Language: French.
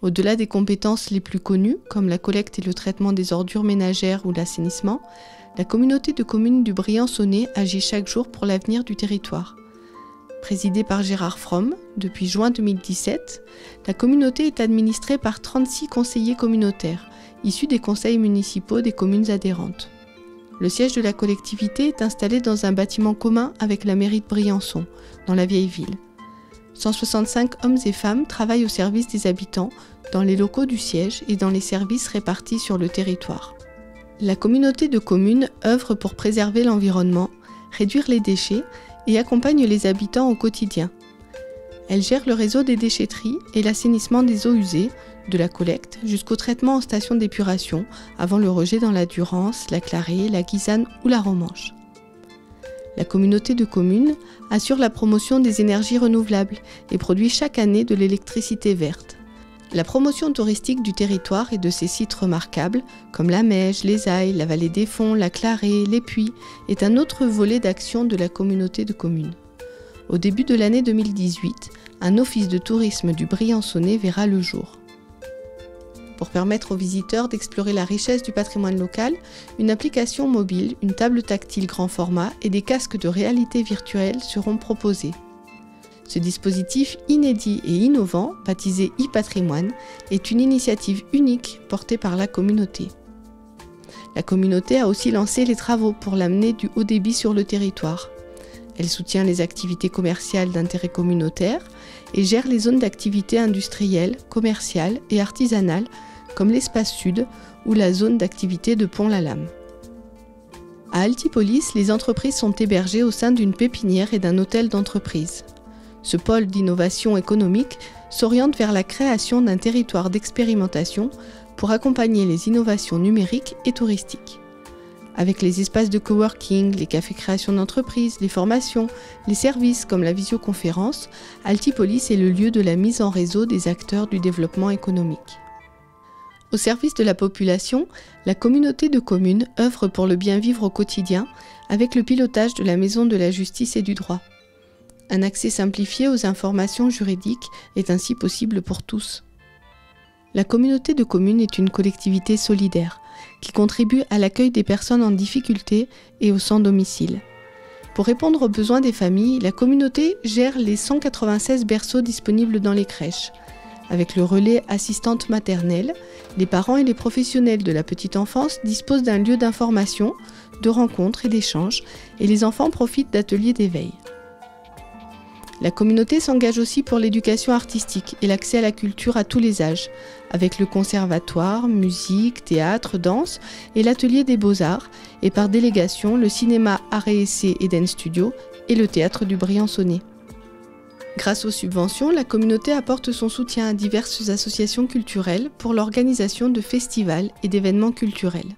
Au-delà des compétences les plus connues, comme la collecte et le traitement des ordures ménagères ou l'assainissement, la communauté de communes du Briançonnais agit chaque jour pour l'avenir du territoire. Présidée par Gérard Fromm, depuis juin 2017, la communauté est administrée par 36 conseillers communautaires, issus des conseils municipaux des communes adhérentes. Le siège de la collectivité est installé dans un bâtiment commun avec la mairie de Briançon, dans la vieille ville. 165 hommes et femmes travaillent au service des habitants, dans les locaux du siège et dans les services répartis sur le territoire. La communauté de communes œuvre pour préserver l'environnement, réduire les déchets et accompagne les habitants au quotidien. Elle gère le réseau des déchetteries et l'assainissement des eaux usées, de la collecte jusqu'au traitement en station d'épuration, avant le rejet dans la Durance, la Clarée, la Guisane ou la Romanche. La communauté de communes assure la promotion des énergies renouvelables et produit chaque année de l'électricité verte. La promotion touristique du territoire et de ses sites remarquables, comme la Meige, les Ailles, la Vallée des Fonds, la Clarée, les Puits, est un autre volet d'action de la communauté de communes. Au début de l'année 2018, un office de tourisme du Briançonnais verra le jour. Pour permettre aux visiteurs d'explorer la richesse du patrimoine local, une application mobile, une table tactile grand format et des casques de réalité virtuelle seront proposés. Ce dispositif inédit et innovant, baptisé e-patrimoine, est une initiative unique portée par la communauté. La communauté a aussi lancé les travaux pour l'amener du haut débit sur le territoire. Elle soutient les activités commerciales d'intérêt communautaire et gère les zones d'activité industrielle, commerciale et artisanale comme l'espace sud ou la zone d'activité de Pont-la-Lame. À Altipolis, les entreprises sont hébergées au sein d'une pépinière et d'un hôtel d'entreprise. Ce pôle d'innovation économique s'oriente vers la création d'un territoire d'expérimentation pour accompagner les innovations numériques et touristiques. Avec les espaces de coworking, les cafés création d'entreprise, les formations, les services comme la visioconférence, Altipolis est le lieu de la mise en réseau des acteurs du développement économique. Au service de la population, la communauté de communes œuvre pour le bien vivre au quotidien avec le pilotage de la Maison de la Justice et du Droit. Un accès simplifié aux informations juridiques est ainsi possible pour tous. La communauté de communes est une collectivité solidaire qui contribue à l'accueil des personnes en difficulté et au sans-domicile. Pour répondre aux besoins des familles, la communauté gère les 196 berceaux disponibles dans les crèches. Avec le relais assistante maternelle, les parents et les professionnels de la petite enfance disposent d'un lieu d'information, de rencontres et d'échanges, et les enfants profitent d'ateliers d'éveil. La communauté s'engage aussi pour l'éducation artistique et l'accès à la culture à tous les âges, avec le conservatoire, musique, théâtre, danse et l'atelier des beaux-arts, et par délégation le cinéma Art et Essai Eden Studio et le théâtre du Briançonnais. Grâce aux subventions, la communauté apporte son soutien à diverses associations culturelles pour l'organisation de festivals et d'événements culturels.